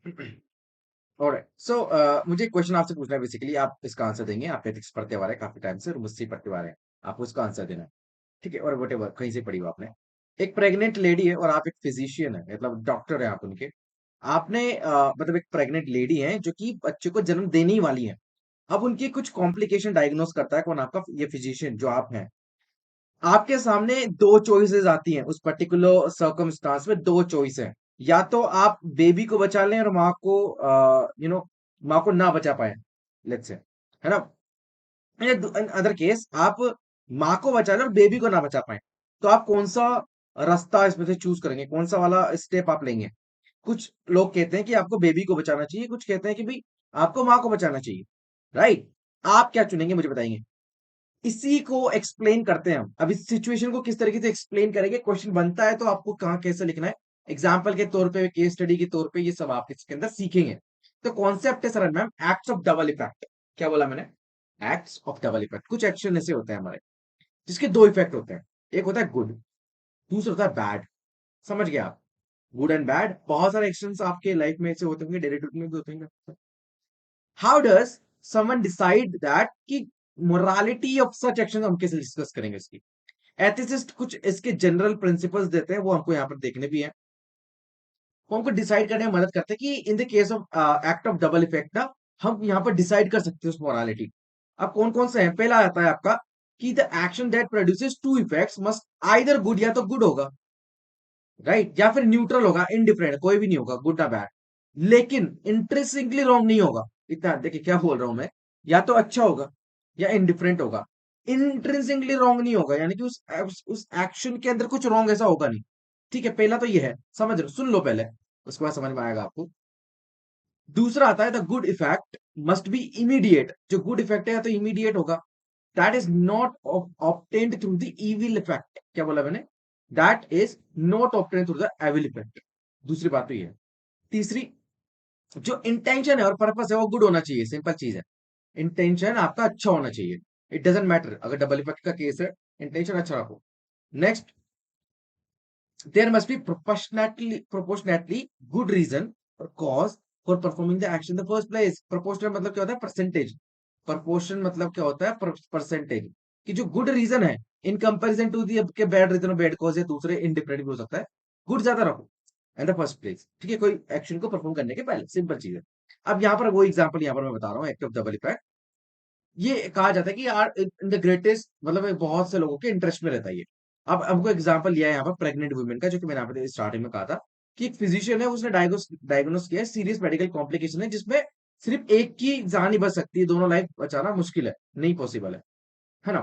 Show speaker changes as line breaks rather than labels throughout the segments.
Alright, सो मुझे एक question आपसे पूछना है। बेसिकली आप इसका आंसर देंगे। आप एथिक्स पढ़ते आ रहे हैं काफी टाइम से और मुझसे ही पढ़ते आ रहे हैं। आपको इसका आंसर देना है, ठीक है? और वटेवर कहीं से पढ़ी हो आपने। एक प्रेग्नेंट लेडी है और आप एक फिजिशियन है, मतलब डॉक्टर है आप उनके। आपने मतलब एक प्रेग्नेंट लेडी है जो कि बच्चे को जन्म देने ही वाली है। अब उनकी कुछ कॉम्प्लिकेशन डायग्नोस करता है कौन? आपका ये फिजिशियन जो आप हैं। आपके सामने दो चॉइसेस आती हैं उस पर्टिकुलर सर्कमस्टांस में। दो चॉइस है, या तो आप बेबी को बचा लें और माँ को माँ को ना बचा पाए, लेट्स से, है ना? इन अदर केस आप माँ को बचा लें और बेबी को ना बचा पाए, तो आप कौन सा रास्ता इसमें से चूज करेंगे? कौन सा वाला स्टेप आप लेंगे? कुछ लोग कहते हैं कि आपको बेबी को बचाना चाहिए, कुछ कहते हैं कि भाई आपको माँ को बचाना चाहिए, राइट? आप क्या चुनेंगे मुझे बताएंगे? इसी को एक्सप्लेन करते हैं हम। अब इस सिचुएशन को किस तरीके से एक्सप्लेन करेंगे, क्वेश्चन बनता है तो आपको कहाँ कैसे लिखना है, एग्जाम्पल के तौर पे, केस स्टडी के तौर पे, ये सब आप इसके अंदर सीखेंगे। तो कॉन्सेप्ट है sir ma'am, acts of double effect. क्या बोला मैंने? Acts of double effect. कुछ एक्शन ऐसे होते हैं हमारे जिसके दो इफेक्ट होते हैं। एक होता है गुड, दूसरा होता है बैड। समझ गए आप? Good and bad. बहुत सारे एक्शंस आपके लाइफ में ऐसे होते होंगे, डेली रूटीन में भी होते होंगे। How does someone decide that कि मोरालिटी ऑफ सच एक्शन, हम कैसे डिस्कस करेंगे इसकी। एथिसिस्ट कुछ इसके जनरल प्रिंसिपल्स देते हैं, वो हमको यहाँ पर देखने भी है। वो हमको डिसाइड करने में मदद करते हैं कि in the case of act of double effect ना, हम यहाँ पर डिसाइड कर सकते हैं उस मोरालिटी। अब कौन कौन से हैं? पहला आता है आपका कि the action that produces two effects must either good, या तो गुड होगा, राइट, या फिर न्यूट्रल होगा, इनडिफरेंट, कोई भी नहीं होगा, गुड ना बैड, लेकिन इंट्रिंसिकली रॉन्ग नहीं होगा। इतना देखिए क्या बोल रहा हूं मैं। या तो अच्छा होगा या इनडिफरेंट होगा, इंट्रिंसिकली रॉन्ग नहीं होगा, यानी कि उस एक्शन के अंदर कुछ रॉन्ग ऐसा होगा नहीं। ठीक है, पहला तो ये है, समझ रहे हो? सुन लो पहले, उसके बाद समझ में आएगा आपको। दूसरा आता है the good effect must be immediate. जो गुड इफेक्ट है या तो इमीडिएट होगा, that is not obtained through the evil effect. क्या बोला मैंने? That is not obtained through the evil effect. दूसरी बात तो ये है। तीसरी, जो इंटेंशन है और पर्पस है वो गुड होना चाहिए, सिंपल चीज है। इंटेंशन आपका अच्छा होना चाहिए। इट डजेंट मैटर अगर डबल इफेक्ट का केस है, इंटेंशन अच्छा रखो। Next, there must be proportionately good reason और cause for performing the action in the first place. Proportional मतलब क्या होता है? परसेंटेज। प्रोपोर्शन मतलब क्या होता है? परसेंटेज। कि जो गुड रीजन है इन कंपेरिजन टू दी के बैड रीजन और बैड कॉज है, दूसरे इंडिफरेंट भी हो सकता है, गुड ज्यादा रखो इन द फर्स्ट प्लेस, ठीक है? कोई एक्शन को परफॉर्म करने के पहले, सिंपल चीज है। अब यहाँ पर वो एग्जांपल यहाँ पर मैं बता रहा हूँ, एक्ट ऑफ डबल इफेक्ट। ये कहा जाता है कि यार इन द ग्रेटेस्ट, मतलब ये बहुत से लोगों के इंटरेस्ट में रहता है ये। अब हमको एग्जांपल लिया है यहाँ पर प्रेग्नेंट वुमेन का, जो कि मैंने यहाँ पे स्टार्टिंग में कहा था कि एक फिजिशियन है, उसने डायग्नोस किया है सीरियस मेडिकल कॉम्प्लिकेशन है, जिसमें सिर्फ एक की जान ही बच सकती है, दोनों लाइफ बचाना मुश्किल है, नहीं पॉसिबल है ना?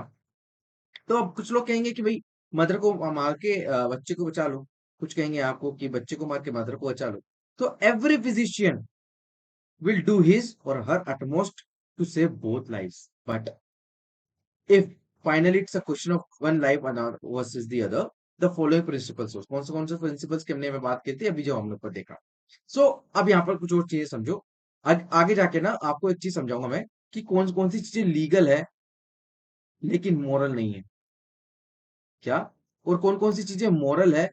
तो अब कुछ लोग कहेंगे कि भाई मदर को मार के बच्चे को बचा लो, कुछ कहेंगे आपको कि बच्चे को मार के मदर को बचा लो। तो every physician will do his or her utmost to save both lives. But if finally it's a question of one life versus the other, the following principles हो। कौन से प्रिंसिपल्स की हमने में बात की थी अभी जो हम लोग को देखा। सो अब यहाँ पर कुछ और चीजें समझो। आगे जाके ना आपको एक चीज समझाऊंगा मैं कि कौन कौन सी चीजें लीगल है लेकिन मॉरल नहीं है। क्या? और कौन कौन सी चीजें मॉरल है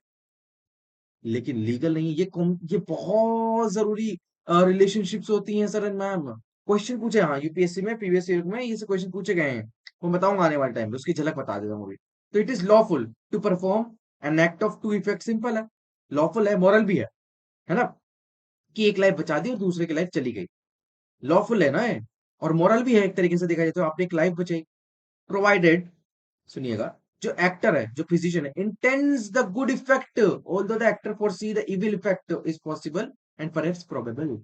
लेकिन लीगल नहीं है। ये बहुत जरूरी रिलेशनशिप्स होती हैं सर मैम। क्वेश्चन पूछे, हाँ, यूपीएससी में, प्रीवियस ईयर में ये से क्वेश्चन पूछे गए हैं। मैं बताऊंगा आने वाले टाइम पे, उसकी झलक बता देता हूँ अभी। तो it is lawful to perform an act of two effect. Simple है, लॉफुल है, मॉरल भी है ना? कि एक लाइफ बचा दी और दूसरे की लाइफ चली गई, लॉफुल है ना है। और मॉरल भी है एक तरीके से देखा जाए तो, आपने एक लाइफ बचाई, प्रोवाइडेड, सुनिएगा, जो एक्टर है, जो फिजिशियन है, intends the good effect although the actor foresee the evil effect is possible and perhaps probable.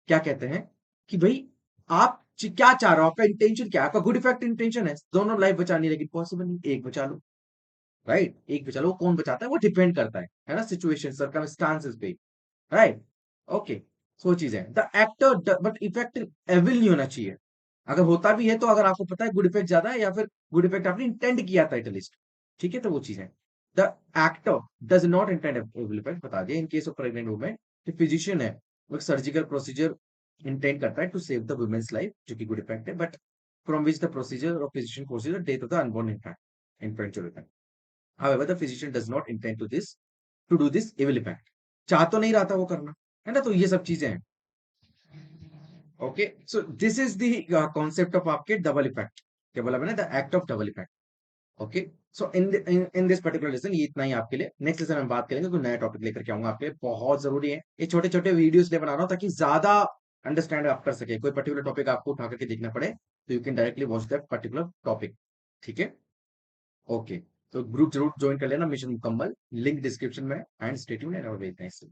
क्या कहते हैं कि भाई आप क्या चाह रहे हो, आपका इंटेंशन क्या है? आपका गुड इफेक्ट इंटेंशन है दोनों लाइफ बचानी, लेकिन पॉसिबल नहीं, एक बचा लो, राइट? एक बचा लो। वो कौन बचाता है? वो डिपेंड करता है ना, सिचुएशन, सर्कमस्टांसेस पे, राइट? ओके, सो चीज है the actor, but effect evil नहीं होना चाहिए। अगर होता भी है तो अगर आपको पता है गुड इफेक्ट ज्यादा है या फिर गुड इफेक्ट आपने इंटेंड किया था एटलीस्ट, ठीक है, तो वो चीज है। The actor does not intend evil effect, बता दिया। In case of pregnant women, जो फिजिशियन है वो सर्जिकल प्रोसीजर इंटेंड करता है to save the women's life, जो कि गुड इफेक्ट है, but from which the procedure और physician consider death of the unborn infant children. However, the physician does not intend to do this evil effect. चाह तो नहीं रहा था वो करना, है ना? तो ये सब चीजें हैं। Okay, so this is the concept of आपके डबल इफेक्ट, क्या बोला मैंने, the act of double effect. Okay, so in this particular lesson ये इतना ही आपके लिए। नेक्स्ट लेसन में बात करेंगे, कोई नया टॉपिक लेकर के आऊंगा आपके लिए, बहुत जरूरी है ये छोटे छोटे वीडियोस ले बना रहा हूँ ताकि ज्यादा अंडरस्टैंड आप कर सके। कोई पर्टिकुलर टॉपिक आपको उठा करके देखना पड़े तो you can directly watch that particular topic. ठीक है, ओके। तो ग्रुप जरूर ज्वाइन कर लेना, मिशन मुकम्मल, लिंक डिस्क्रिप्शन में। And stay tuned and have a very nice day.